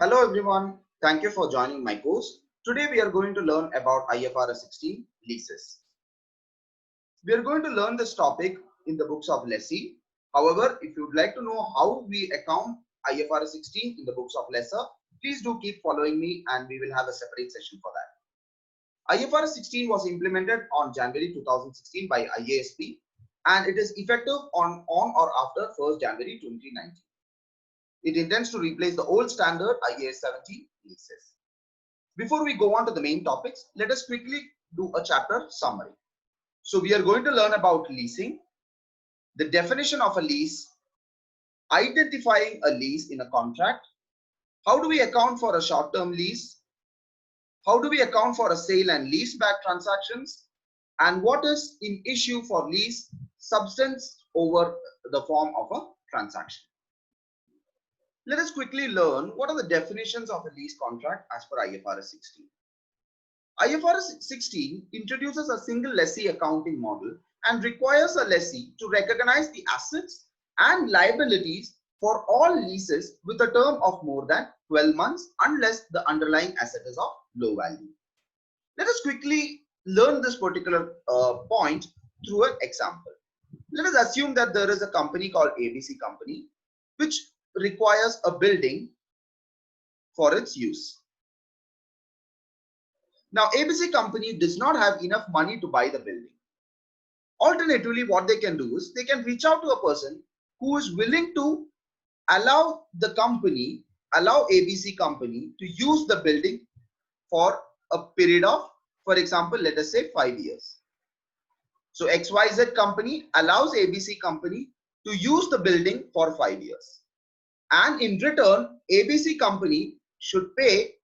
Hello everyone, thank you for joining my course. Today we are going to learn about IFRS 16 leases. We are going to learn this topic in the books of lessee. However, if you would like to know how we account IFRS 16 in the books of lessor, please do keep following me and we will have a separate session for that. IFRS 16 was implemented on January 2016 by IASB and it is effective on or after 1st January 2019. It intends to replace the old standard IAS 17 leases. Before we go on to the main topics, let us quickly do a chapter summary. So we are going to learn about leasing, the definition of a lease, identifying a lease in a contract, how do we account for a short-term lease, how do we account for a sale and lease back transactions, and what is in issue for lease substance over the form of a transaction. Let us quickly learn what are the definitions of a lease contract as per IFRS 16. IFRS 16 introduces a single lessee accounting model and requires a lessee to recognize the assets and liabilities for all leases with a term of more than 12 months unless the underlying asset is of low value. Let us quickly learn this particular point through an example. Let us assume that there is a company called ABC Company which requires a building for its use. Now, ABC Company does not have enough money to buy the building. Alternatively, what they can do is they can reach out to a person who is willing to allow ABC Company to use the building for a period of, for example, let us say 5 years. So XYZ Company allows ABC Company to use the building for 5 years. And in return, ABC Company should pay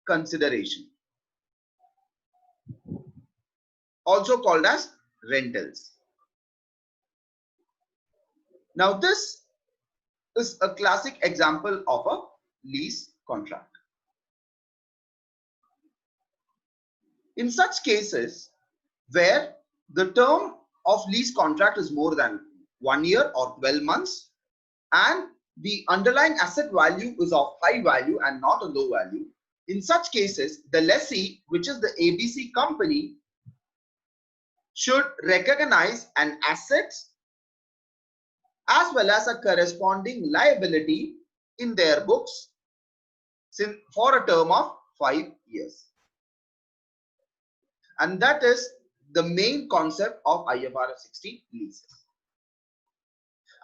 consideration, also called as rentals. Now, this is a classic example of a lease contract. In such cases where the term of lease contract is more than 1 year or 12 months and the underlying asset value is of high value and not a low value, in such cases, the lessee, which is the ABC Company, should recognize an asset as well as a corresponding liability in their books for a term of 5 years. And that is the main concept of IFRS 16 leases.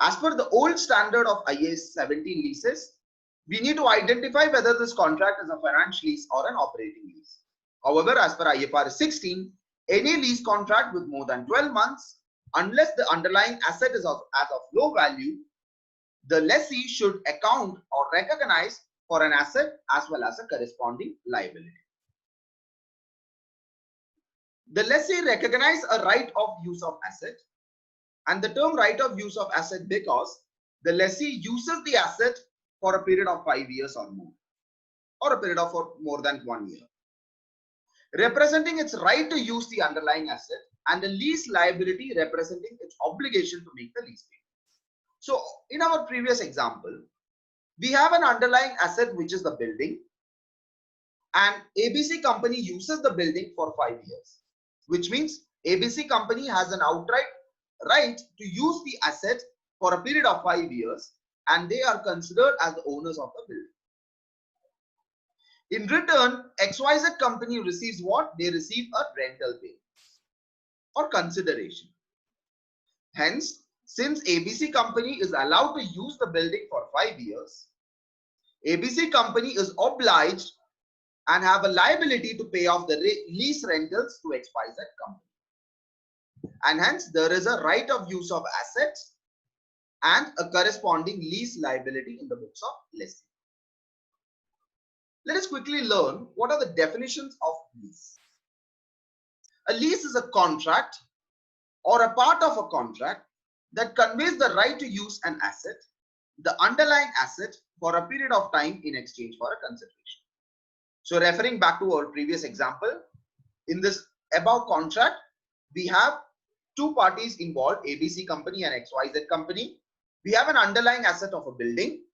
As per the old standard of IAS 17 leases, we need to identify whether this contract is a finance lease or an operating lease. However, as per IFRS 16, any lease contract with more than 12 months, unless the underlying asset is of low value, the lessee should account or recognize for an asset as well as a corresponding liability. The lessee recognizes a right of use of asset, and the term right of use of asset because the lessee uses the asset for a period of 5 years or more, or a period of more than 1 year, representing its right to use the underlying asset, and the lease liability representing its obligation to make the lease payment. So in our previous example, we have an underlying asset which is the building, and ABC Company uses the building for 5 years, which means ABC Company has an outright right to use the asset for a period of 5 years, and they are considered as the owners of the building. In return, XYZ Company receives what? They receive a rental payment or consideration. Hence, since ABC Company is allowed to use the building for 5 years, ABC Company is obliged and have a liability to pay off the lease rentals to XYZ Company. And hence, there is a right of use of assets and a corresponding lease liability in the books of lessee. Let us quickly learn what are the definitions of lease. A lease is a contract or a part of a contract that conveys the right to use an asset, the underlying asset, for a period of time in exchange for a consideration. So referring back to our previous example, in this above contract, we have two parties involved, ABC Company and XYZ Company. We have an underlying asset of a building.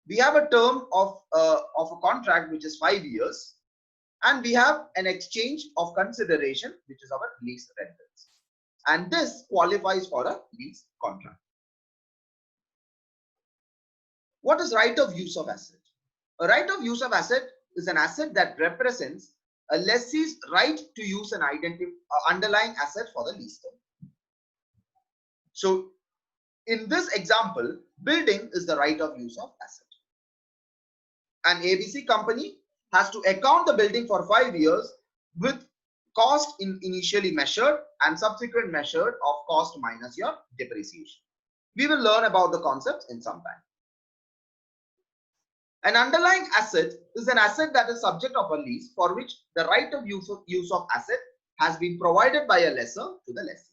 we have a term of a contract which is 5 years, and we have an exchange of consideration which is our lease rentals, and this qualifies for a lease contract. What is right of use of asset? A right of use of asset is an asset that represents a lessee's right to use an underlying asset for the lease term. So in this example, building is the right of use of asset. An ABC company has to account the building for 5 years with cost initially measured and subsequent measured of cost minus your depreciation. We will learn about the concepts in some time. An underlying asset is an asset that is subject of a lease for which the right of use of asset has been provided by a lessor to the lessee.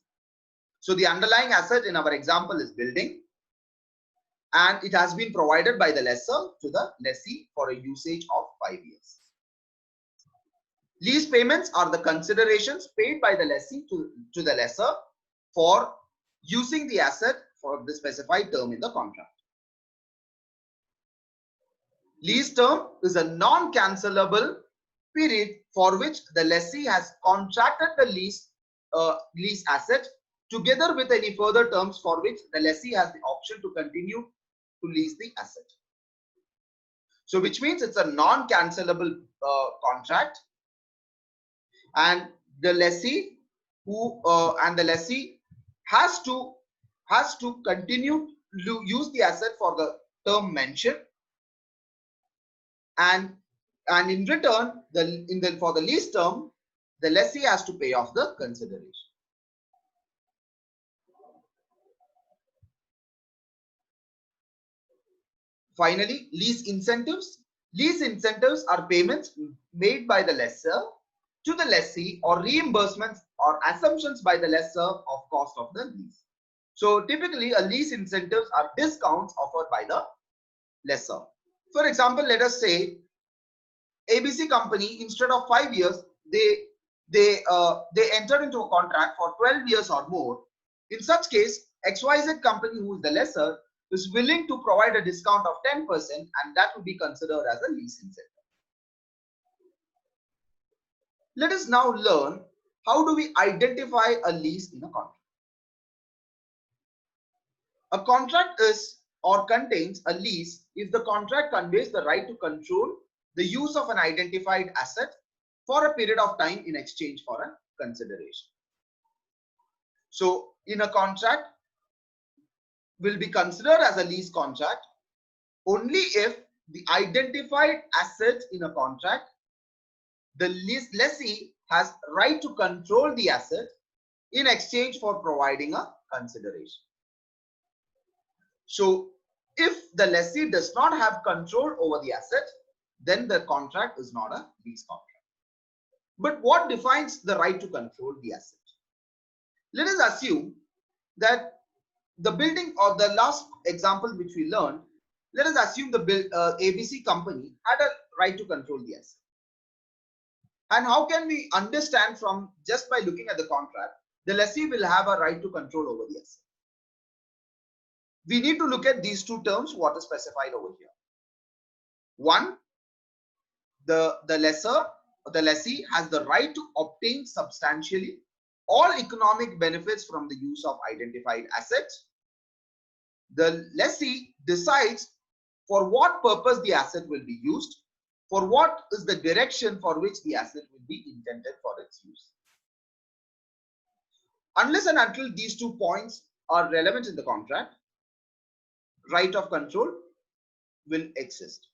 So the underlying asset in our example is building, and it has been provided by the lessor to the lessee for a usage of 5 years. Lease payments are the considerations paid by the lessee to the lessor for using the asset for the specified term in the contract. Lease term is a non-cancellable period for which the lessee has contracted the lease asset together with any further terms for which the lessee has the option to continue to lease the asset. So which means it's a non-cancellable contract, and the lessee has to continue to use the asset for the term mentioned, and in return for the lease term the lessee has to pay off the consideration. Finally, lease incentives. Lease incentives are payments made by the lessor to the lessee or reimbursements or assumptions by the lessor of cost of the lease. So typically a lease incentives are discounts offered by the lessor. For example, let us say ABC company, instead of 5 years, they enter into a contract for 12 years or more. In such case, XYZ company, who is the lessor, is willing to provide a discount of 10%, and that will be considered as a lease incentive. Let us now learn how do we identify a lease in a contract. A contract is or contains a lease if the contract conveys the right to control the use of an identified asset for a period of time in exchange for a consideration. So in a contract will be considered as a lease contract only if the identified assets in a contract, the lessee has right to control the asset in exchange for providing a consideration. So if the lessee does not have control over the asset, then the contract is not a lease contract. But what defines the right to control the asset? Let us assume that the building, or the last example which we learned, let us assume the ABC company had a right to control the asset. And how can we understand from just by looking at the contract, the lessee will have a right to control over the asset? We need to look at these two terms, what is specified over here. One, the lessee has the right to obtain substantially all economic benefits from the use of identified assets. The lessee decides for what purpose the asset will be used, for what is the direction for which the asset will be intended for its use. Unless and until these 2 points are relevant in the contract, right of control will exist.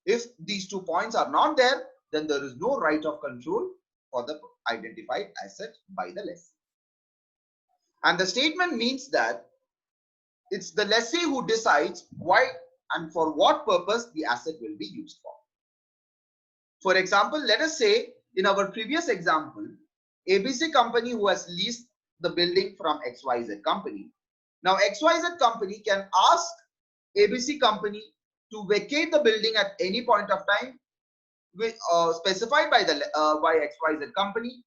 If these 2 points are not there, then there is no right of control for the identified asset by the lessee. And the statement means that it's the lessee who decides why and for what purpose the asset will be used for. For example, let us say in our previous example, ABC company who has leased the building from XYZ company. Now XYZ company can ask ABC company to vacate the building at any point of time specified by XYZ company,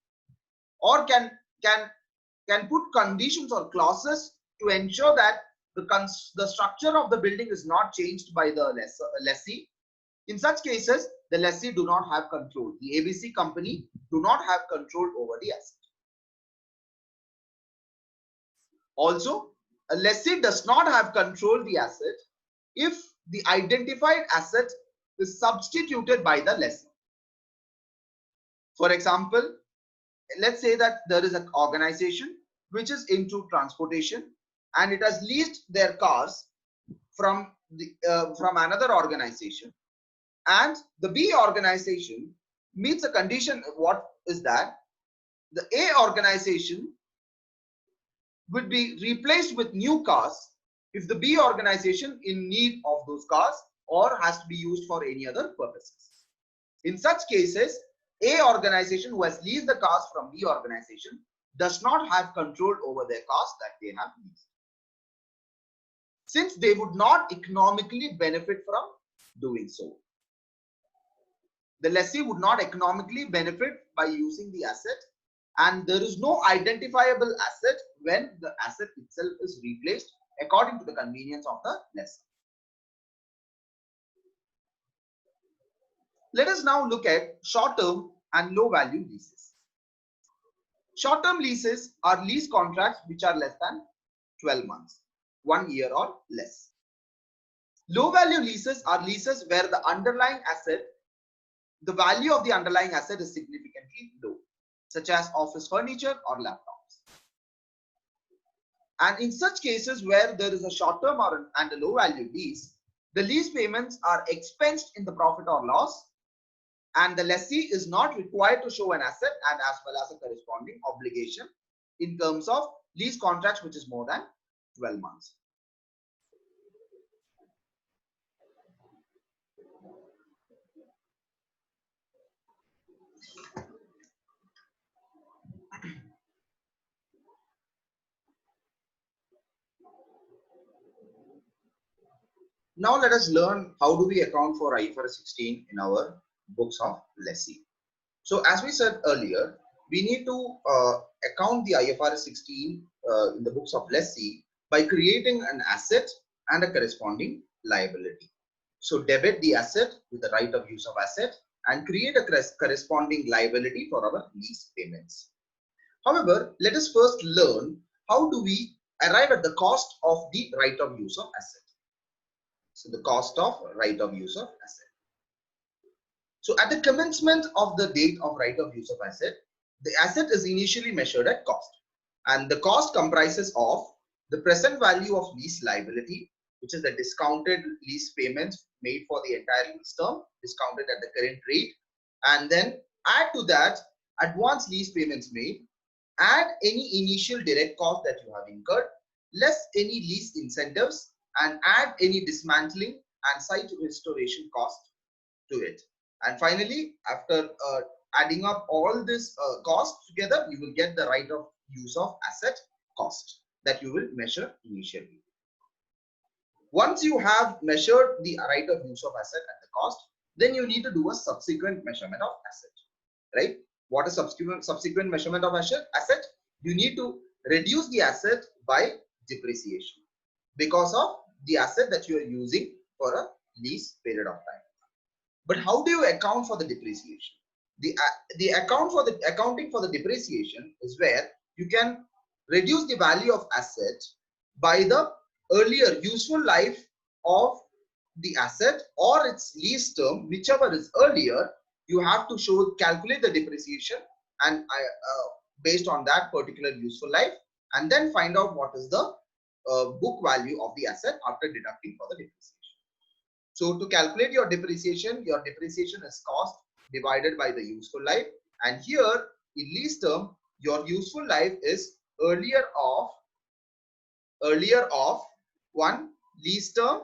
or can put conditions or clauses to ensure that the structure of the building is not changed by the lessee. In such cases, the lessee do not have control. The ABC company do not have control over the asset. Also, a lessee does not have control of the asset if the identified asset is substituted by the lessee. For example, let's say that there is an organization which is into transportation and it has leased their cars from another organization, and the B organization meets a condition. What is that? The A organization would be replaced with new cars if the B organization in need of those cars or has to be used for any other purposes. In such cases, A organization who has leased the cars from B organization does not have control over their cars that they have leased, since they would not economically benefit from doing so. The lessee would not economically benefit by using the asset, and there is no identifiable asset when the asset itself is replaced according to the convenience of the lessee. Let us now look at short-term and low-value leases. Short-term leases are lease contracts which are less than 12 months, 1 year or less. Low-value leases are leases where the underlying asset, the value of the underlying asset is significantly low, such as office furniture or laptops. And in such cases where there is a short-term and a low-value lease, the lease payments are expensed in the profit or loss, and the lessee is not required to show an asset and as well as a corresponding obligation in terms of lease contracts which is more than 12 months. Now let us learn how do we account for IFRS 16 in our books of lessee. So as we said earlier, we need to account the IFRS 16 in the books of lessee by creating an asset and a corresponding liability. So debit the asset with the right of use of asset and create a corresponding liability for our lease payments. However, let us first learn how do we arrive at the cost of the right of use of asset. So the cost of right of use of asset. So at the commencement of the date of right of use of asset, the asset is initially measured at cost, and the cost comprises of the present value of lease liability, which is the discounted lease payments made for the entire lease term, discounted at the current rate, and then add to that advance lease payments made, add any initial direct cost that you have incurred, less any lease incentives, and add any dismantling and site restoration cost to it. And finally, after adding up all this cost together, you will get the right of use of asset cost that you will measure initially. Once you have measured the right of use of asset at the cost, then you need to do a subsequent measurement of asset, right? What is subsequent measurement of asset? You need to reduce the asset by depreciation because of the asset that you are using for a lease period of time. But how do you account for the depreciation? The accounting for the depreciation is where you can reduce the value of asset by the earlier useful life of the asset or its lease term, whichever is earlier. You have to calculate the depreciation and based on that particular useful life, and then find out what is the book value of the asset after deducting for the depreciation. So to calculate your depreciation is cost divided by the useful life, and here in lease term your useful life is earlier of 1 lease term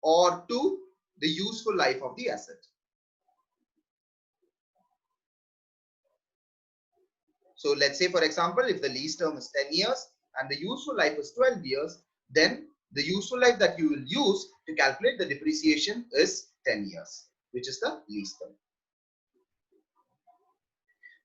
or 2 the useful life of the asset. So let's say, for example, if the lease term is 10 years and the useful life is 12 years, then the useful life that you will use to calculate the depreciation is 10 years, which is the lease term.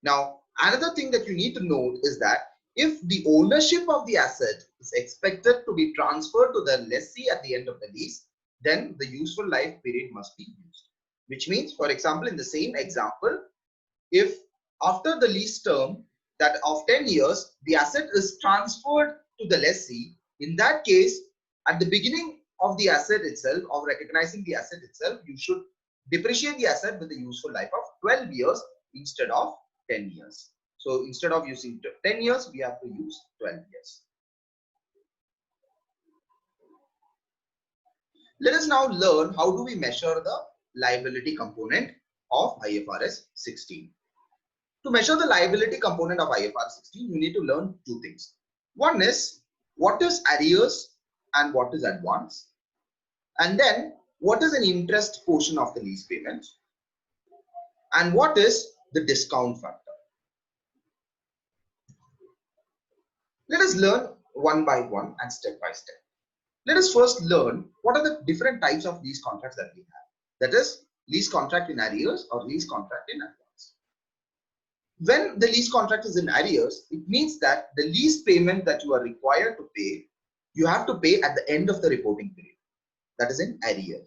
Now, another thing that you need to note is that If the ownership of the asset is expected to be transferred to the lessee at the end of the lease, then the useful life period must be used. Which means, for example, in the same example, if after the lease term that of 10 years, the asset is transferred to the lessee, in that case, at the beginning of the asset itself, of recognizing the asset itself, you should depreciate the asset with a useful life of 12 years instead of 10 years. So instead of using 10 years, we have to use 12 years. Let us now learn how do we measure the liability component of IFRS 16. To measure the liability component of IFRS 16, you need to learn two things. One is what is arrears and what is advance, and then what is an interest portion of the lease payment, and what is the discount factor. Let us learn one by one and step by step. Let us first learn what are the different types of lease contracts that we have. That is lease contract in arrears or lease contract in advance. When the lease contract is in arrears, it means that the lease payment that you are required to pay, you have to pay at the end of the reporting period. That is in arrear.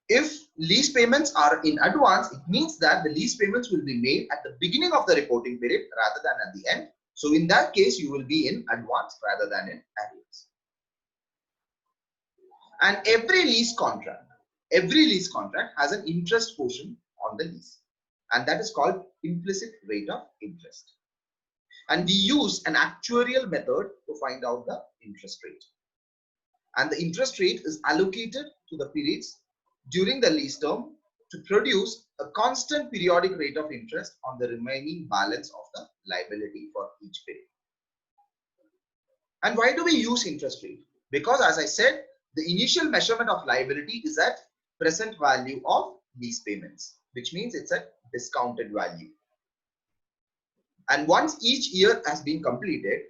If lease payments are in advance, it means that the lease payments will be made at the beginning of the reporting period rather than at the end. So in that case, you will be in advance rather than in arrears. And every lease contract has an interest portion on the lease, and that is called implicit rate of interest. And we use an actuarial method to find out the interest rate. And the interest rate is allocated to the periods during the lease term to produce a constant periodic rate of interest on the remaining balance of the liability for each period. And why do we use interest rate? Because as I said, the initial measurement of liability is at present value of lease payments, which means it's a discounted value. And once each year has been completed,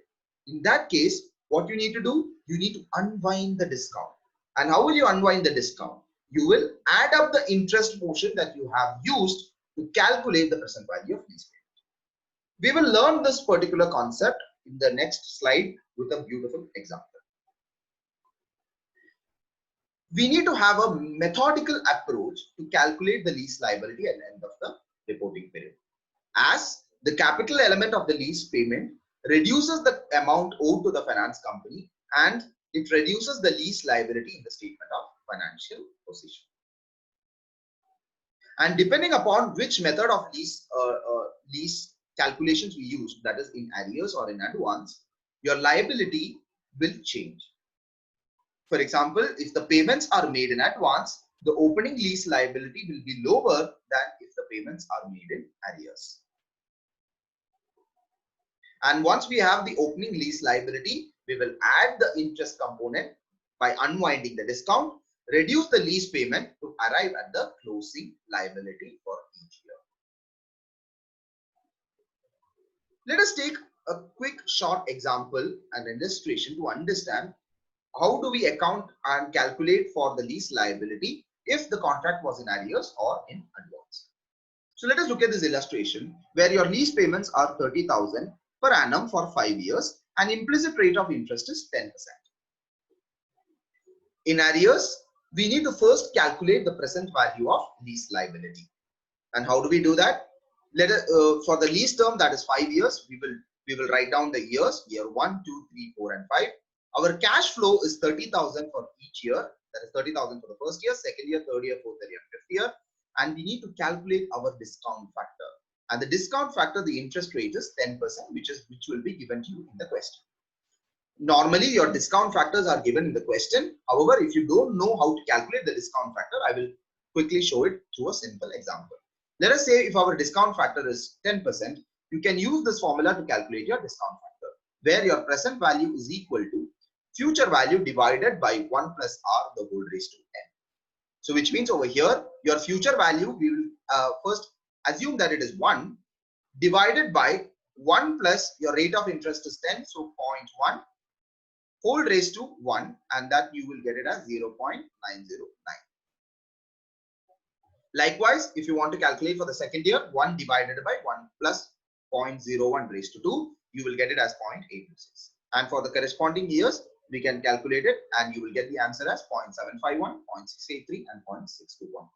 in that case, what you need to do, you need to unwind the discount. And how will you unwind the discount? You will add up the interest portion that you have used to calculate the present value of lease payment. We will learn this particular concept in the next slide with a beautiful example. We need to have a methodical approach to calculate the lease liability at the end of the reporting period, as the capital element of the lease payment reduces the amount owed to the finance company and it reduces the lease liability in the statement of financial position. And depending upon which method of lease calculations we use, that is in arrears or in advance, your liability will change. For example, if the payments are made in advance, the opening lease liability will be lower than if the payments are made in arrears. And once we have the opening lease liability, we will add the interest component by unwinding the discount, reduce the lease payment to arrive at the closing liability for each year. Let us take a quick short example and illustration to understand how do we account and calculate for the lease liability if the contract was in arrears or in advance. So let us look at this illustration where your lease payments are 30,000 per annum for 5 years and implicit rate of interest is 10%. In arrears, we need to first calculate the present value of lease liability. And how do we do that? For the lease term, that is 5 years, we will write down the years, year 1, 2, 3, 4 and 5. Our cash flow is 30,000 for each year. That is 30,000 for the first year, second year, third year, fourth year, fifth year. And we need to calculate our discount factor. And the discount factor, the interest rate is 10%, which will be given to you in the question. Normally, your discount factors are given in the question. However, if you don't know how to calculate the discount factor, I will quickly show it through a simple example. Let us say if our discount factor is 10%, you can use this formula to calculate your discount factor, where your present value is equal to future value divided by 1 plus r the whole raised to n. So which means over here, your future value, we will first assume that it is 1 divided by 1 plus your rate of interest is 10, so 0.1 whole raised to 1, and that you will get it as 0.909. Likewise, if you want to calculate for the second year, 1 divided by 1 plus 0.01 raised to 2, you will get it as 0.826. And for the corresponding years, we can calculate it and you will get the answer as 0.751, 0.683 and 0.621.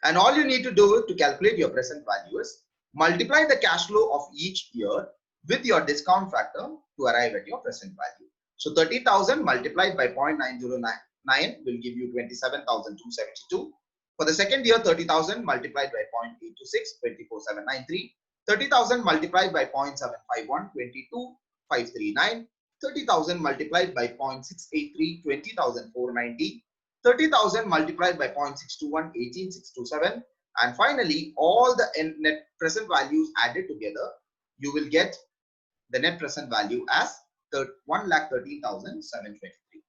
And all you need to do to calculate your present value is multiply the cash flow of each year with your discount factor to arrive at your present value. So 30,000 multiplied by 0.909 will give you 27,272. For the second year, 30,000 multiplied by 0.826, 24,793. 30,000 multiplied by 0.751, 22,539. 30,000 multiplied by 0.683, 20,490. 30,000 multiplied by 0.621, 18,627. And finally, all the net present values added together, you will get the net present value as 1,13,723.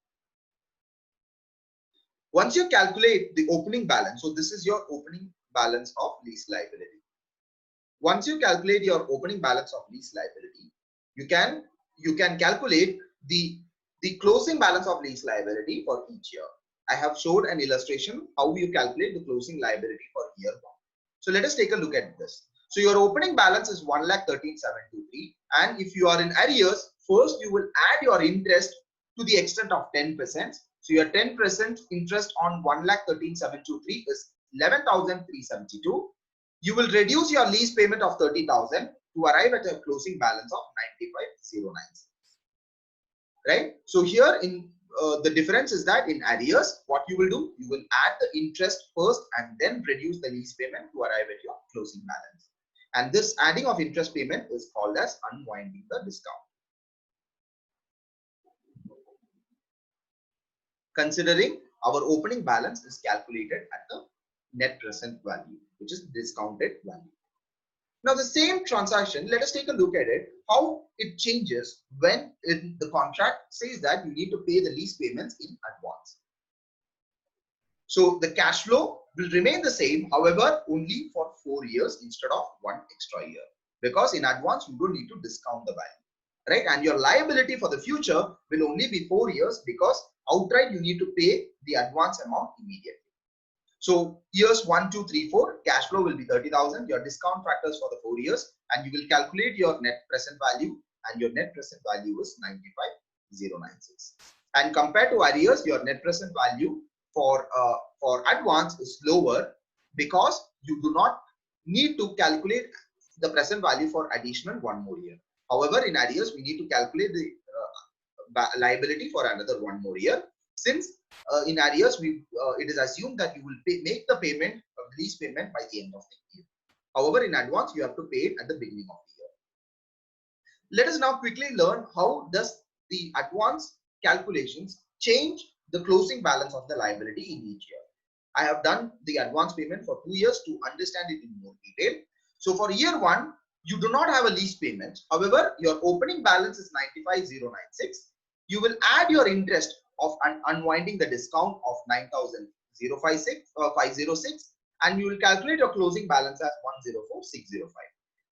Once you calculate the opening balance, so this is your opening balance of lease liability. Once you calculate your opening balance of lease liability, you can calculate the closing balance of lease liability for each year. I have showed an illustration how you calculate the closing liability for year 1. So let us take a look at this. So your opening balance is 1,13,723, and if you are in arrears, first you will add your interest to the extent of 10%. So your 10% interest on 1,13,723 is 11,372. You will reduce your lease payment of 30,000 to arrive at a closing balance of 95,096. Right? So here in the difference is that in arrears, what you will do, you will add the interest first and then reduce the lease payment to arrive at your closing balance. And this adding of interest payment is called as unwinding the discount. Considering our opening balance is calculated at the net present value, which is discounted value. Now the same transaction, let us take a look at it, how it changes when in the contract says that you need to pay the lease payments in advance. So the cash flow will remain the same, however, only for 4 years instead of 1 extra year, because in advance you don't need to discount the value, right? And your liability for the future will only be 4 years, because outright you need to pay the advance amount immediately. So years 1, 2, 3, 4, cash flow will be 30,000, your discount factors for the 4 years, and you will calculate your net present value, and your net present value is 95,096. And compared to arrears, your net present value for advance is lower, because you do not need to calculate the present value for additional 1 more year. However, in arrears, we need to calculate the liability for another 1 more year. Since in arrears, it is assumed that you will make the payment of the lease payment by the end of the year. However, in advance, you have to pay it at the beginning of the year. Let us now quickly learn how does the advance calculations change the closing balance of the liability in each year. I have done the advance payment for 2 years to understand it in more detail. So for year 1, you do not have a lease payment. However, your opening balance is 95,096. You will add your interest of unwinding the discount of 9,506, and you will calculate your closing balance as 104,605.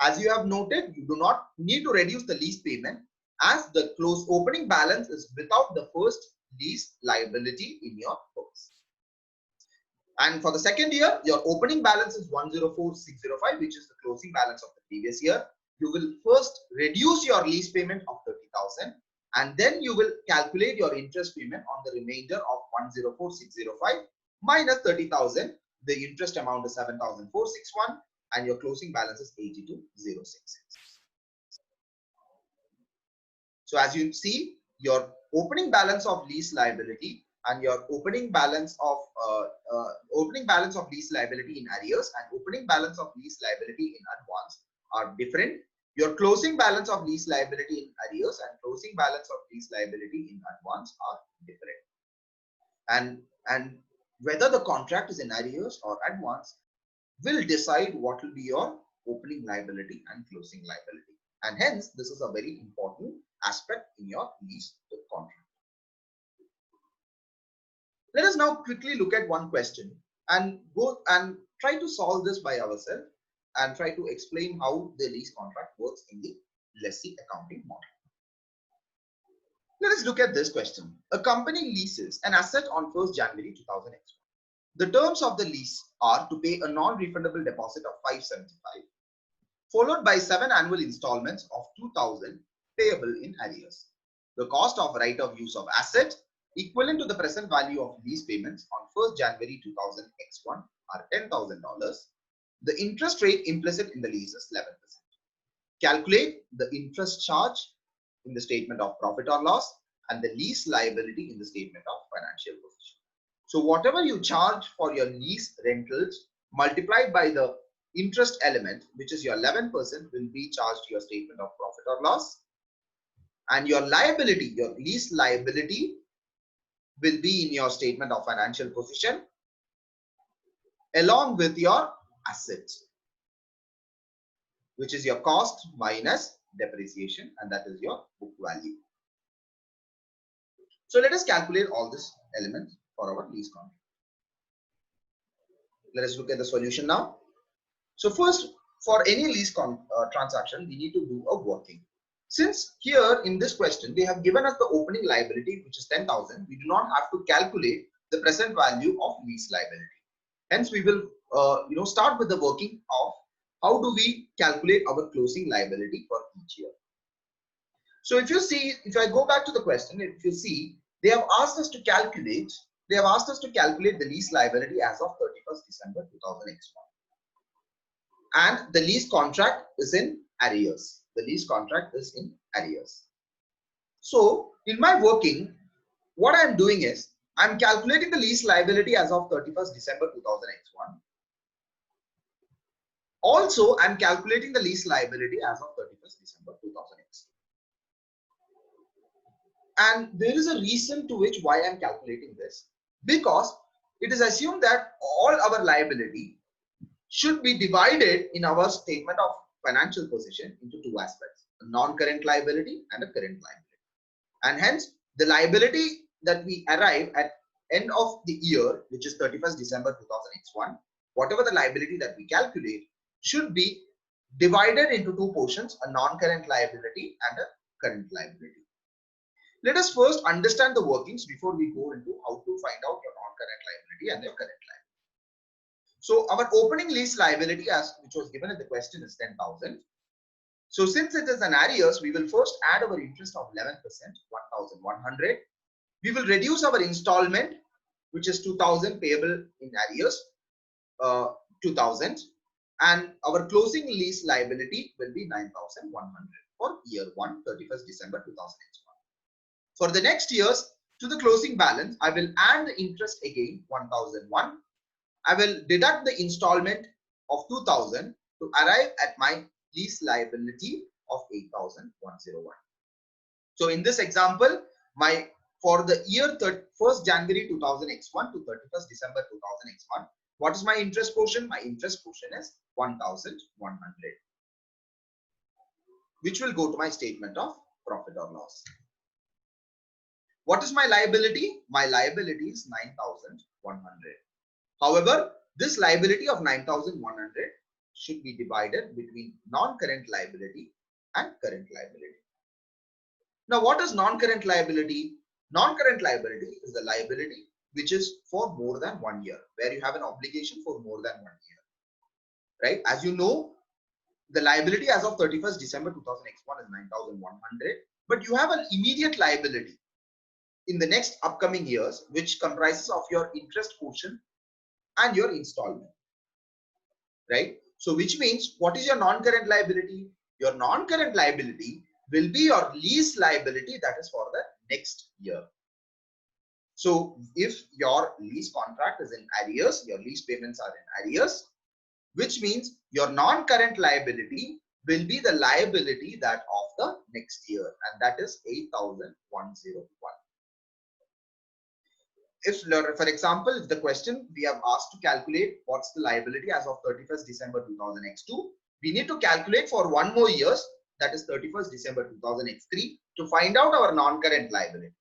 As you have noted, you do not need to reduce the lease payment, as the opening balance is without the first lease liability in your books. And for the second year, your opening balance is 104,605, which is the closing balance of the previous year. You will first reduce your lease payment of 30,000, and then you will calculate your interest payment on the remainder of 104,605 minus 30,000. The interest amount is 7,461, and your closing balance is 82,066. So as you see, your opening balance of lease liability and your opening balance of lease liability in arrears and opening balance of lease liability in advance are different. Your closing balance of lease liability in arrears and closing balance of lease liability in advance are different. And whether the contract is in arrears or advance will decide what will be your opening liability and closing liability. And hence, this is a very important aspect in your lease contract. Let us now quickly look at one question and go and try to solve this by ourselves and try to explain how the lease contract works in the lessee accounting model. Let us look at this question. A company leases an asset on 1st January 2000. The terms of the lease are to pay a non-refundable deposit of 575, followed by 7 annual installments of 2,000 payable in arrears. The cost of right of use of asset equivalent to the present value of lease payments on 1st January 2000 X1 are $10,000. The interest rate implicit in the lease is 11%. Calculate the interest charge in the statement of profit or loss and the lease liability in the statement of financial position. So whatever you charge for your lease rentals multiplied by the interest element, which is your 11%, will be charged to your statement of profit or loss. And your liability, your lease liability, will be in your statement of financial position along with your assets, which is your cost minus depreciation, and that is your book value. So let us calculate all these elements for our lease contract. Let us look at the solution now. So first, for any lease transaction, we need to do a working. Since here in this question, they have given us the opening liability, which is 10,000, we do not have to calculate the present value of lease liability. Hence, we will start with the working of how do we calculate our closing liability for each year. So if you see, if I go back to the question, if you see, they have asked us to calculate the lease liability as of 31st December 2001. And the lease contract is in arrears. The lease contract is in arrears. So in my working, what I'm doing is I'm calculating the lease liability as of 31st December 2001. Also, I'm calculating the lease liability as of 31st December 2001. And there is a reason to which why I'm calculating this, because it is assumed that all our liability should be divided in our statement of financial position into two aspects, a non-current liability and a current liability. And hence, the liability that we arrive at end of the year, which is 31st December 2001, whatever the liability that we calculate should be divided into two portions, a non-current liability and a current liability. Let us first understand the workings before we go into how to find out your non-current liability and your current liability. So our opening lease liability, which was given in the question, is 10,000. So since it is an arrears, we will first add our interest of 11%, 1,100. We will reduce our installment, which is 2,000 payable in arrears, 2,000. And our closing lease liability will be 9,100 for year 1, 31st December 2001. For the next years, to the closing balance, I will add the interest again, 1,001. I will deduct the installment of 2,000 to arrive at my lease liability of 8,101. So in this example, for the year 1st January 2001 to 31st December 2001, what is my interest portion? My interest portion is 1,100, which will go to my statement of profit or loss. What is my liability? My liability is 9,100. However, this liability of 9,100 should be divided between non-current liability and current liability. Now, what is non-current liability? Non-current liability is the liability which is for more than 1 year, where you have an obligation for more than 1 year, right? As you know, the liability as of 31st December 2001 is 9,100, but you have an immediate liability in the next upcoming years, which comprises of your interest portion and your installment, right? So which means, what is your non-current liability? Your non-current liability will be your lease liability, that is for the next year. So if your lease contract is in arrears, your lease payments are in arrears, which means your non-current liability will be the liability that of the next year, and that is 8,101. If, for example, if the question we have asked to calculate what's the liability as of 31st December 2002, we need to calculate for 1 more years, that is 31st December 2003, to find out our non-current liability.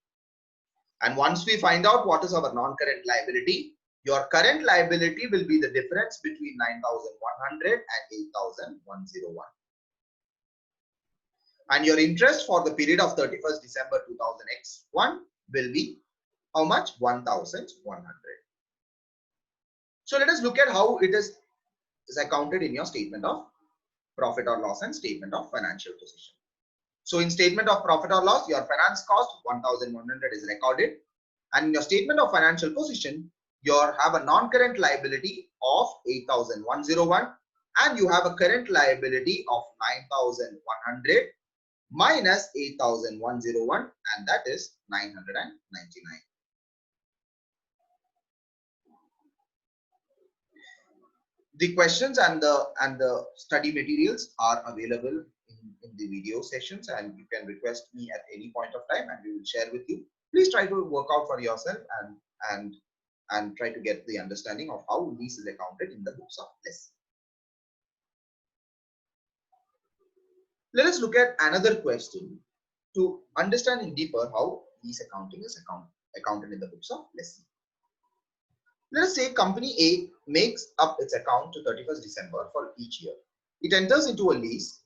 And once we find out what is our non-current liability, your current liability will be the difference between 9,100 and 8,101. And your interest for the period of 31st December 2001 will be how much? 1,100. So let us look at how it is accounted in your statement of profit or loss and statement of financial position. So in statement of profit or loss, your finance cost 1,100 is recorded, and in your statement of financial position, you have a non-current liability of 8,101, and you have a current liability of 9,100 minus 8,101, and that is 999. The questions and the study materials are available in the video sessions, and you can request me at any point of time and we will share with you. Please try to work out for yourself and try to get the understanding of how lease is accounted in the books of lessee. Let us look at another question to understand in deeper how lease accounting is accounted in the books of lessee. Let us say company A makes up its account to 31st December for each year. It enters into a lease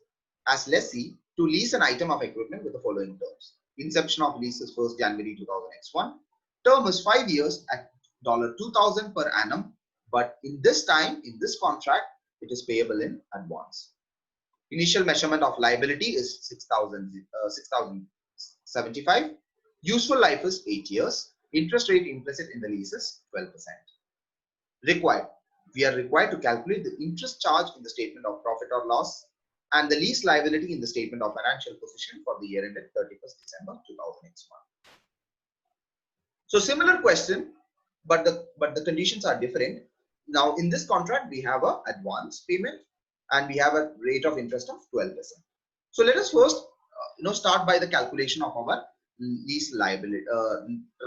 as lessee to lease an item of equipment with the following terms. Inception of lease is 1st January 2000x1. Term is 5 years at $2,000 per annum, but in this contract, it is payable in advance. Initial measurement of liability is 6,075. Useful life is 8 years. Interest rate implicit in the lease is 12%. Required. We are required to calculate the interest charge in the statement of profit or loss and the lease liability in the statement of financial position for the year ended 31st December 2001. So similar question, but the conditions are different. Now in this contract, we have an advance payment and we have a rate of interest of 12%. So let us first start by the calculation of our lease liability,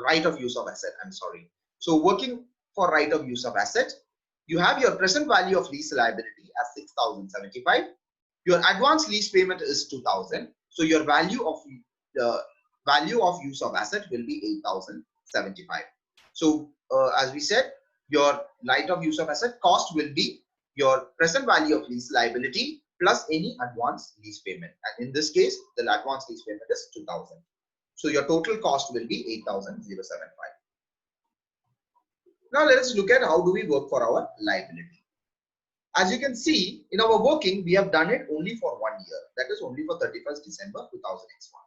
right of use of asset. I'm sorry. So working for right of use of asset, you have your present value of lease liability as 6,075. Your advance lease payment is 2,000. So your value of use of asset will be 8,075. So as we said, your right of use of asset cost will be your present value of lease liability plus any advance lease payment. And in this case, the advance lease payment is 2,000. So your total cost will be 8,075. Now let us look at how do we work for our liability. As you can see, in our working, we have done it only for 1 year. That is only for 31st December 2001.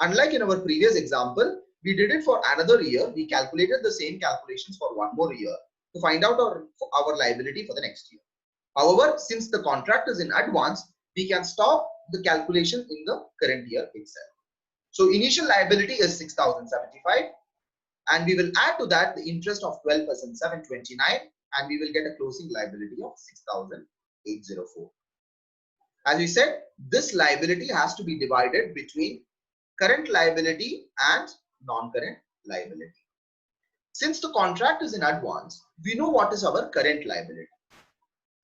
Unlike in our previous example, we did it for another year. We calculated the same calculations for 1 more year to find out our liability for the next year. However, since the contract is in advance, we can stop the calculation in the current year itself. So initial liability is 6,075. And we will add to that the interest of 12%, 729, and we will get a closing liability of 6,804. As we said, this liability has to be divided between current liability and non-current liability. Since the contract is in advance, we know what is our current liability.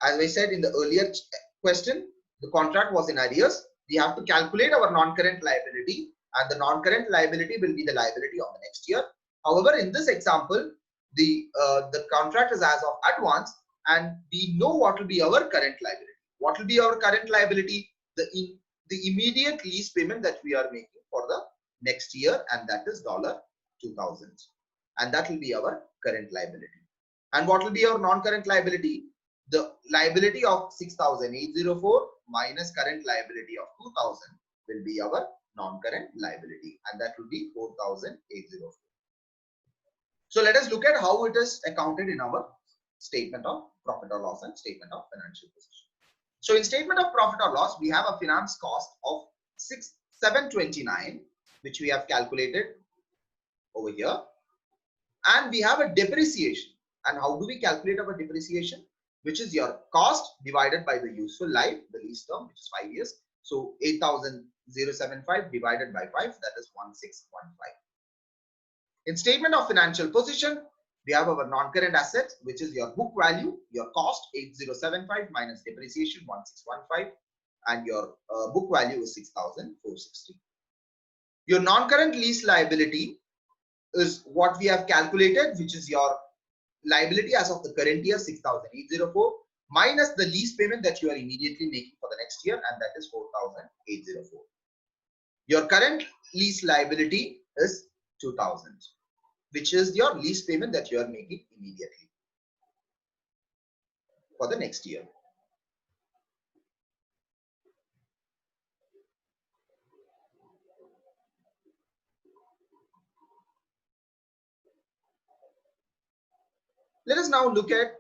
As I said in the earlier question, the contract was in arrears. We have to calculate our non-current liability, and the non-current liability will be the liability of the next year. However, in this example, the contract is as of advance, and we know what will be our current liability. What will be our current liability? The immediate lease payment that we are making for the next year, and that is $2,000, and that will be our current liability. And what will be our non-current liability? The liability of 6,804 minus current liability of 2,000 will be our non-current liability, and that will be 4,804. So let us look at how it is accounted in our statement of profit or loss and statement of financial position. So in statement of profit or loss, we have a finance cost of 729, which we have calculated over here, and we have a depreciation. And how do we calculate our depreciation? Which is your cost divided by the useful life, the lease term, which is 5 years. So 8,075 divided by 5, that is 1,615. In statement of financial position, we have our non-current assets, which is your book value, your cost 8,075 minus depreciation 1,615, and your book value is 6,460. Your non-current lease liability is what we have calculated, which is your liability as of the current year 6,804 minus the lease payment that you are immediately making for the next year, and that is 4,804. Your current lease liability is 2,000, which is your lease payment that you are making immediately for the next year. Let us now look at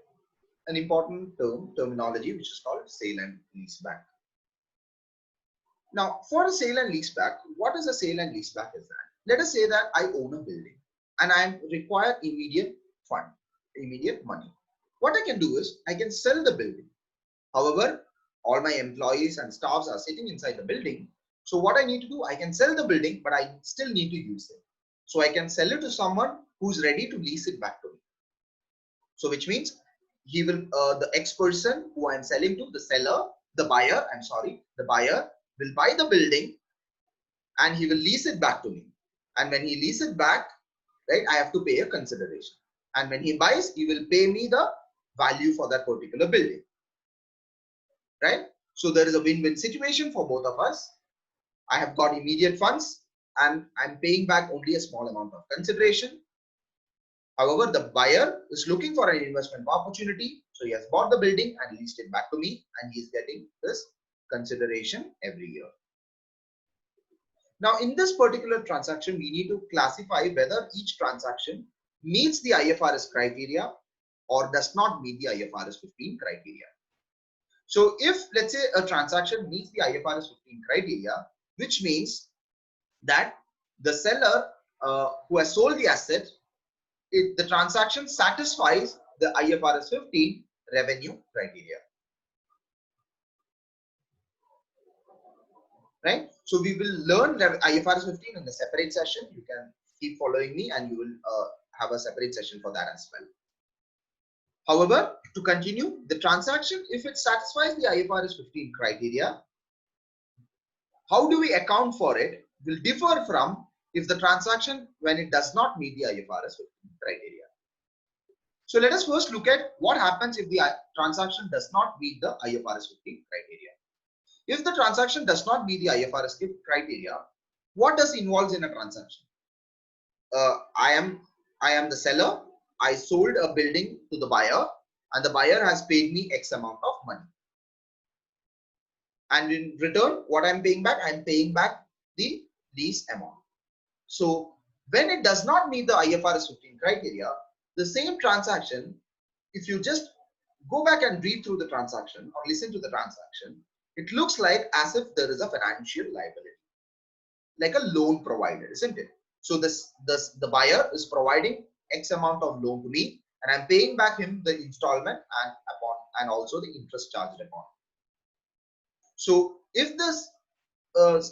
an important terminology, which is called sale and leaseback. Now, for a sale and leaseback, what is a sale and leaseback is that? Let us say that I own a building and I require immediate fund, immediate money. What I can do is I can sell the building. However, all my employees and staffs are sitting inside the building. So what I need to do, I can sell the building, but I still need to use it. So I can sell it to someone who's ready to lease it back to me. So which means he will, the X person who I'm selling to, the buyer will buy the building and he will lease it back to me. And when he leases it back, right, I have to pay a consideration. And when he buys, he will pay me the value for that particular building, right? So there is a win-win situation for both of us. I have got immediate funds and I'm paying back only a small amount of consideration. However, the buyer is looking for an investment opportunity. So he has bought the building and leased it back to me, and he is getting this consideration every year. Now, in this particular transaction, we need to classify whether each transaction meets the IFRS criteria or does not meet the IFRS 15 criteria. So if, let's say, a transaction meets the IFRS 15 criteria, which means that the seller who has sold the asset, the transaction satisfies the IFRS 15 revenue criteria. Right? So we will learn IFRS 15 in a separate session. You can keep following me and you will have a separate session for that as well. However, to continue, the transaction, if it satisfies the IFRS 15 criteria, how do we account for it will differ from if the transaction, when it does not meet the IFRS 15 criteria. So let us first look at what happens if the transaction does not meet the IFRS 15 criteria. If the transaction does not meet the IFRS criteria, what does involves in a transaction? I am the seller. I sold a building to the buyer, and the buyer has paid me X amount of money. And in return, what I'm paying back? I'm paying back the lease amount. So when it does not meet the IFRS 15 criteria, the same transaction, if you just go back and read through the transaction or listen to the transaction, it looks like as if there is a financial liability, like a loan provided, isn't it? So the buyer is providing X amount of loan to me, and I'm paying back him the installment and also the interest charged upon. So if this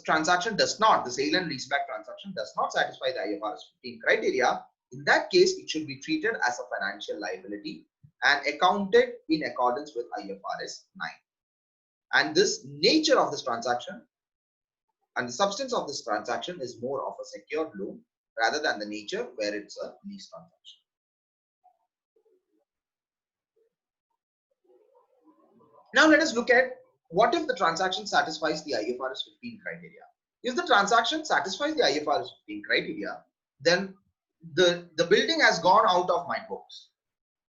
transaction does not, the sale and leaseback transaction does not satisfy the IFRS 15 criteria, in that case, it should be treated as a financial liability and accounted in accordance with IFRS 9. And this nature of this transaction and the substance of this transaction is more of a secured loan rather than the nature where it's a lease transaction. Now let us look at what if the transaction satisfies the IFRS 15 criteria. If the transaction satisfies the IFRS 15 criteria, then the building has gone out of my books,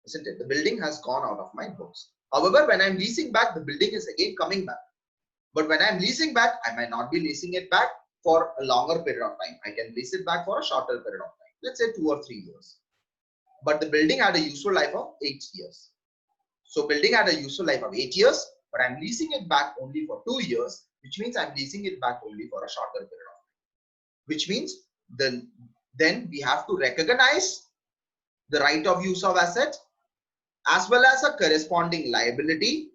isn't it? The building has gone out of my books. However, when I'm leasing back, the building is again coming back. But when I'm leasing back, I might not be leasing it back for a longer period of time. I can lease it back for a shorter period of time, let's say 2 or 3 years. But the building had a useful life of 8 years. So building had a useful life of 8 years, but I'm leasing it back only for 2 years, which means I'm leasing it back only for a shorter period of time. Which means then we have to recognize the right of use of asset as well as a corresponding liability.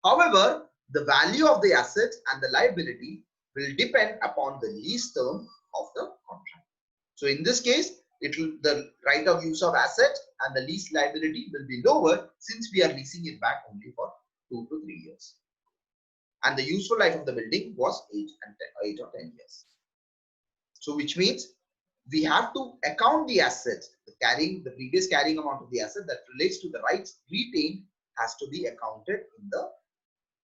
However, the value of the assets and the liability will depend upon the lease term of the contract. So in this case, the right of use of asset and the lease liability will be lower since we are leasing it back only for 2 to 3 years. And the useful life of the building was 8 or 10 years. So which means we have to account the assets, the previous carrying amount of the asset that relates to the rights retained has to be accounted in the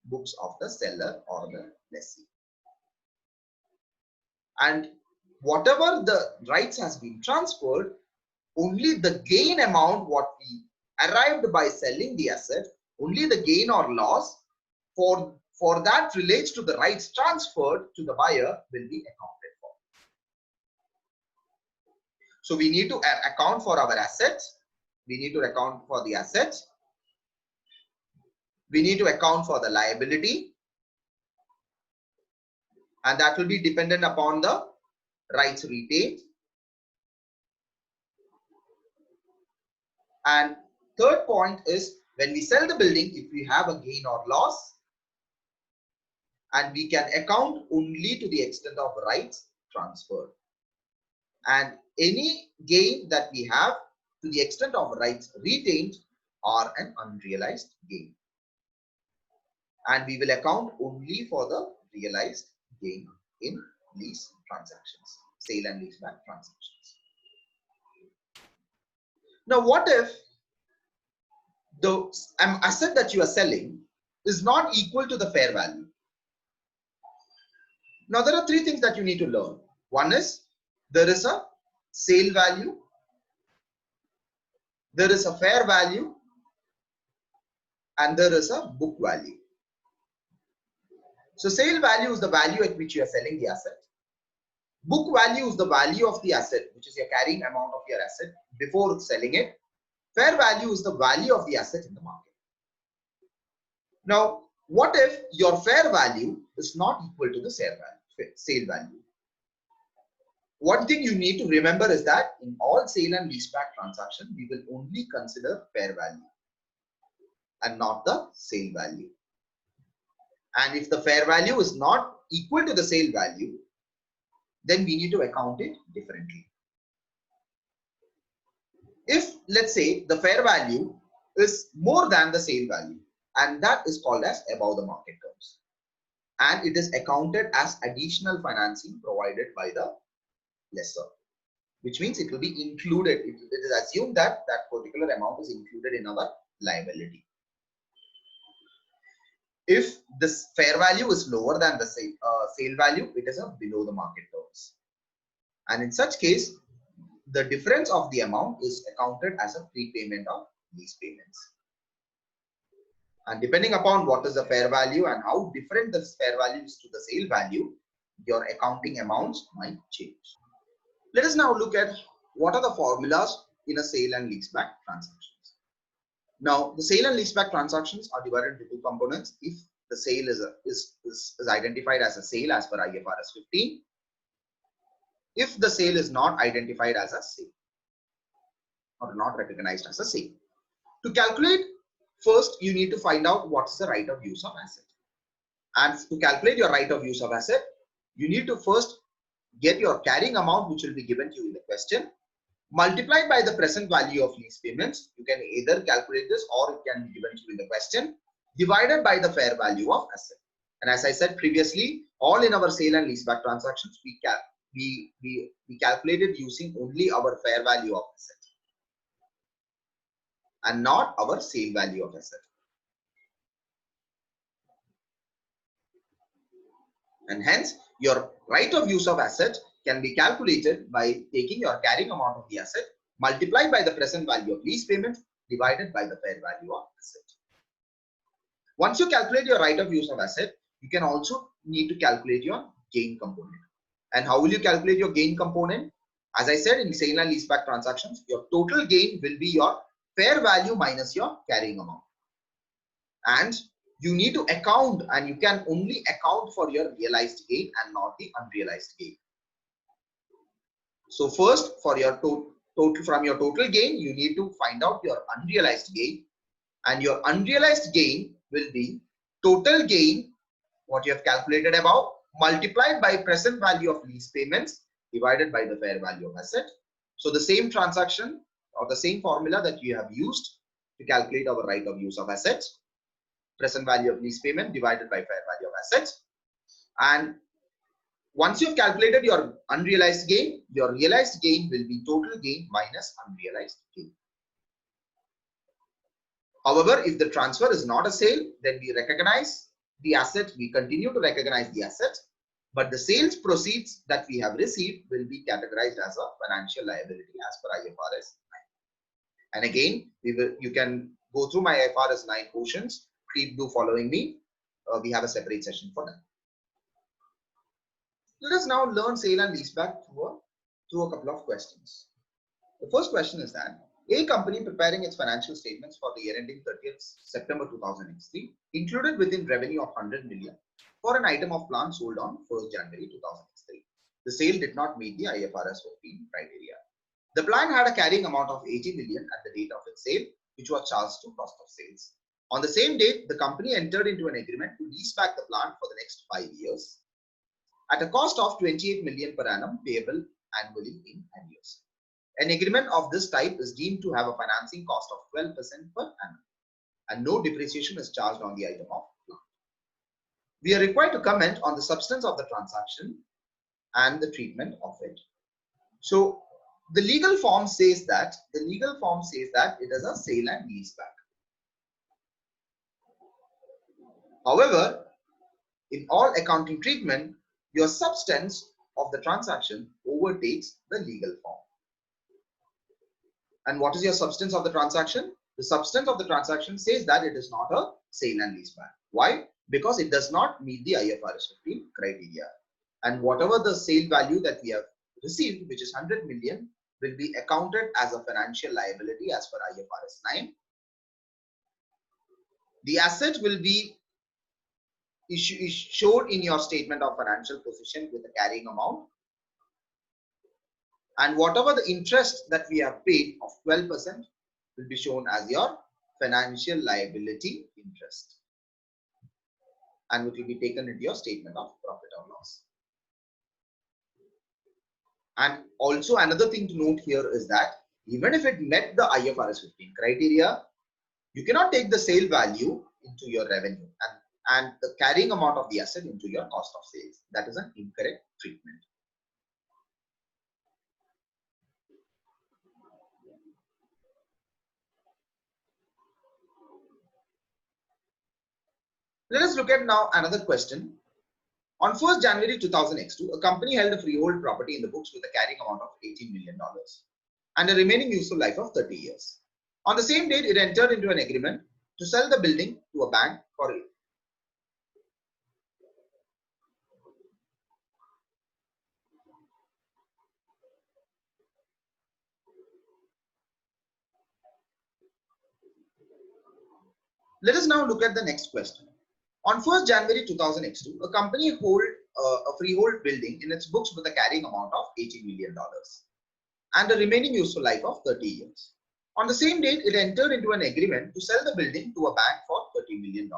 books of the seller or the lessee. And whatever the rights has been transferred, only the gain amount what we arrived by selling the asset, only the gain or loss for that relates to the rights transferred to the buyer will be accounted for. So we need to account for our assets, we need to account for the assets, we need to account for the liability, and that will be dependent upon the rights retained. And third point is when we sell the building, if we have a gain or loss, and we can account only to the extent of rights transferred. And any gain that we have to the extent of rights retained are an unrealized gain. And we will account only for the realized gain in lease transactions, sale and leaseback transactions. Now, what if the asset that you are selling is not equal to the fair value? Now, there are three things that you need to learn. One is there is a sale value, there is a fair value, and there is a book value. So, sale value is the value at which you are selling the asset. Book value is the value of the asset, which is your carrying amount of your asset before selling it. Fair value is the value of the asset in the market. Now, what if your fair value is not equal to the sale value? One thing you need to remember is that in all sale and leaseback transactions, we will only consider fair value and not the sale value. And if the fair value is not equal to the sale value, then we need to account it differently. If, let's say, the fair value is more than the sale value, and that is called as above the market terms, and it is accounted as additional financing provided by the lessor, which means it will be included. It is assumed that that particular amount is included in our liability. If this fair value is lower than the sale value, it is a below the market terms. And in such case, the difference of the amount is accounted as a prepayment of lease payments. And depending upon what is the fair value and how different the fair value is to the sale value, your accounting amounts might change. Let us now look at what are the formulas in a sale and leaseback transactions. Now, the sale and leaseback transactions are divided into two components. If the sale is identified as a sale as per IFRS 15, if the sale is not identified as a sale or not recognized as a sale. To calculate, first you need to find out what's the right of use of asset. And to calculate your right of use of asset, you need to first get your carrying amount, which will be given to you in the question, multiplied by the present value of lease payments. You can either calculate this or it can be given to you in the question, divided by the fair value of asset. And as I said previously, all in our sale and leaseback transactions, we calculated using only our fair value of asset and not our sale value of asset. And hence, your right of use of asset can be calculated by taking your carrying amount of the asset multiplied by the present value of lease payment divided by the fair value of asset. Once you calculate your right of use of asset, you can also need to calculate your gain component. And how will you calculate your gain component? As I said, in sale and leaseback transactions, your total gain will be your fair value minus your carrying amount. And you need to account, and you can only account for your realized gain and not the unrealized gain. So first, for your total from your total gain, you need to find out your unrealized gain, and your unrealized gain will be total gain, what you have calculated above, multiplied by present value of lease payments divided by the fair value of asset. So the same transaction or the same formula that you have used to calculate our right of use of assets, present value of lease payment divided by fair value of assets. And once you've calculated your unrealized gain, your realized gain will be total gain minus unrealized gain. However, if the transfer is not a sale, then we recognize the asset, we continue to recognize the asset, but the sales proceeds that we have received will be categorized as a financial liability as per IFRS 9. And again, you can go through my IFRS 9 portions. Please do following me. We have a separate session for that. Let us now learn sale and leaseback through a couple of questions. The first question is that, A company preparing its financial statements for the year ending 30th September 2003 included within revenue of 100 million for an item of plant sold on 1st January 2003. The sale did not meet the IFRS 15 criteria. The plant had a carrying amount of 80 million at the date of its sale, which was charged to cost of sales. On the same date, the company entered into an agreement to lease back the plant for the next 5 years at a cost of 28 million per annum payable annually in arrears. An agreement of this type is deemed to have a financing cost of 12% per annum, and no depreciation is charged on the item of plant. We are required to comment on the substance of the transaction and the treatment of it. So the legal form says that it is a sale and lease back. However, in all accounting treatment, your substance of the transaction overtakes the legal form. And what is your substance of the transaction? The substance of the transaction says that it is not a sale and lease back. Why? Because it does not meet the IFRS 15 criteria. And whatever the sale value that we have received, which is 100 million, will be accounted as a financial liability as per IFRS 9. The asset will be showed in your statement of financial position with a carrying amount, and whatever the interest that we have paid of 12% will be shown as your financial liability interest, and it will be taken into your statement of profit or loss. And also another thing to note here is that even if it met the IFRS 15 criteria, you cannot take the sale value into your revenue and the carrying amount of the asset into your cost of sales. That is an incorrect treatment. Let us look at now another question. On 1st January 2002, a company held a freehold property in the books with a carrying amount of $18 million and a remaining useful life of 30 years. On the same date, it entered into an agreement to sell the building to a bank for Let us now look at the next question. On 1st January 2002, a company held a freehold building in its books with a carrying amount of $18 million and a remaining useful life of 30 years. On the same date, it entered into an agreement to sell the building to a bank for $30 million,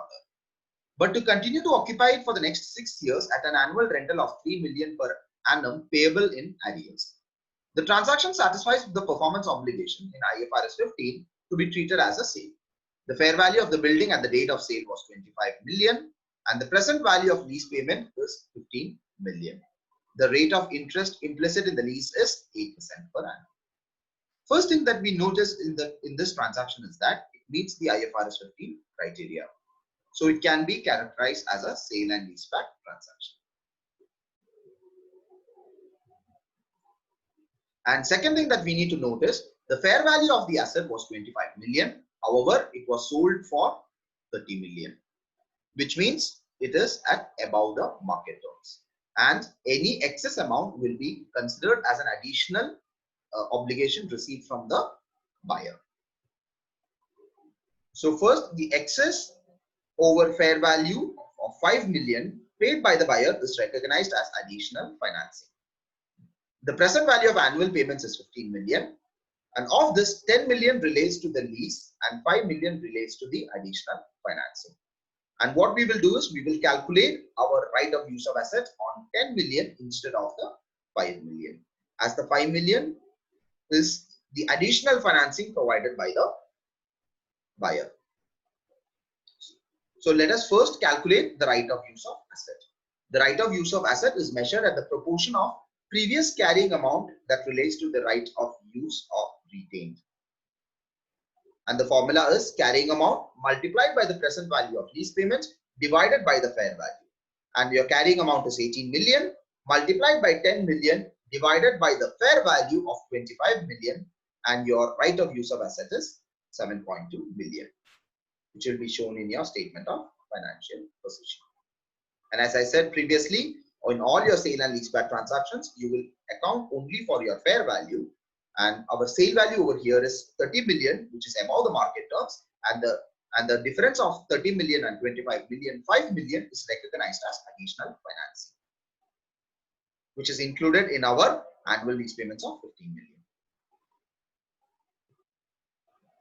but to continue to occupy it for the next 6 years at an annual rental of $3 million per annum payable in arrears. The transaction satisfies the performance obligation in IFRS 15 to be treated as a sale. The fair value of the building at the date of sale was 25 million and the present value of lease payment is 15 million. The rate of interest implicit in the lease is 8% per annum. First thing that we notice in this transaction is that it meets the IFRS 15 criteria. So it can be characterized as a sale and leaseback transaction. And second thing that we need to notice, the fair value of the asset was 25 million. However, it was sold for 30 million, which means it is at above the market terms. And any excess amount will be considered as an additional obligation received from the buyer. So first, the excess over fair value of 5 million paid by the buyer is recognized as additional financing. The present value of annual payments is 15 million. And of this, 10 million relates to the lease and 5 million relates to the additional financing. And what we will do is we will calculate our right of use of assets on 10 million instead of the 5 million, as the 5 million is the additional financing provided by the buyer. So let us first calculate the right of use of asset. The right of use of asset is measured at the proportion of previous carrying amount that relates to the right of use of retained. And the formula is carrying amount multiplied by the present value of lease payments divided by the fair value. And your carrying amount is 18 million multiplied by 10 million divided by the fair value of 25 million, and your right of use of asset is 7.2 million, which will be shown in your statement of financial position. And as I said previously, in all your sale and leaseback transactions, you will account only for your fair value And our sale value over here is 30 million, which is above the market terms, and the difference of 30 million and 25 million, 5 million is recognized as additional financing, which is included in our annual lease payments of 15 million.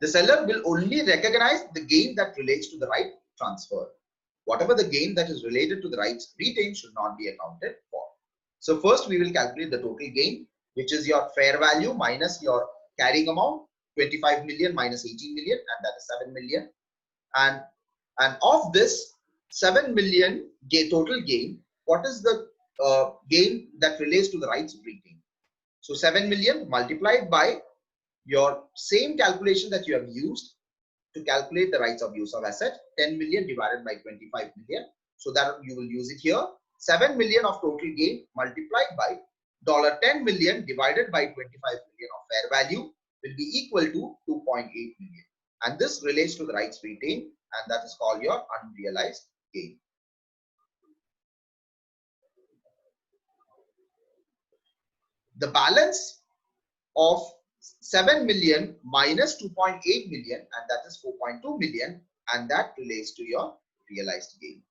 The seller will only recognize the gain that relates to the right transfer. Whatever the gain that is related to the rights retained should not be accounted for. So first we will calculate the total gain, which is your fair value minus your carrying amount, 25 million minus 18 million, and that is 7 million. And of this 7 million total gain, what is the gain that relates to the rights retained? So 7 million multiplied by your same calculation that you have used to calculate the rights of use of asset, 10 million divided by 25 million. So that you will use it here. 7 million of total gain multiplied by $10 million divided by 25 million of fair value will be equal to 2.8 million. And this relates to the rights retained, and that is called your unrealized gain. The balance of 7 million minus 2.8 million, and that is 4.2 million, and that relates to your realized gain.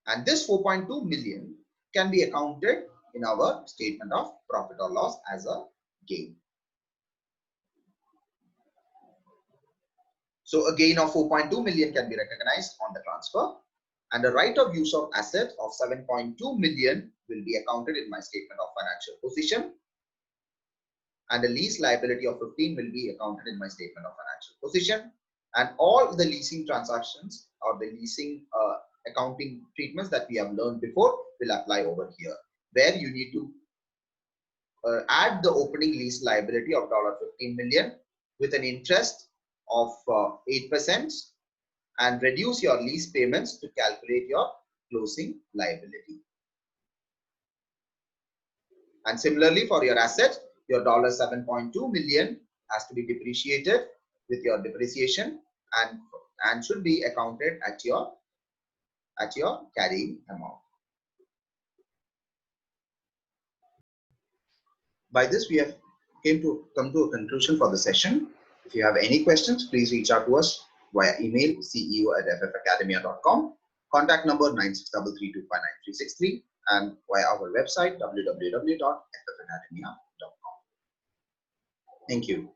And this 4.2 million can be accounted in our statement of profit or loss as a gain. So a gain of 4.2 million can be recognized on the transfer, and the right of use of asset of 7.2 million will be accounted in my statement of financial position, and the lease liability of 15 will be accounted in my statement of financial position, and all the leasing transactions or the leasing accounting treatments that we have learned before will apply over here, where you need to add the opening lease liability of $15 million with an interest of 8% and reduce your lease payments to calculate your closing liability. And similarly for your asset, your $7.2 million has to be depreciated with your depreciation and should be accounted at your carrying amount. By this, we have come to a conclusion for the session. If you have any questions, please reach out to us via email ceo@ffacademia.com, contact number 9633259363, and via our website www.ffacademia.com. Thank you.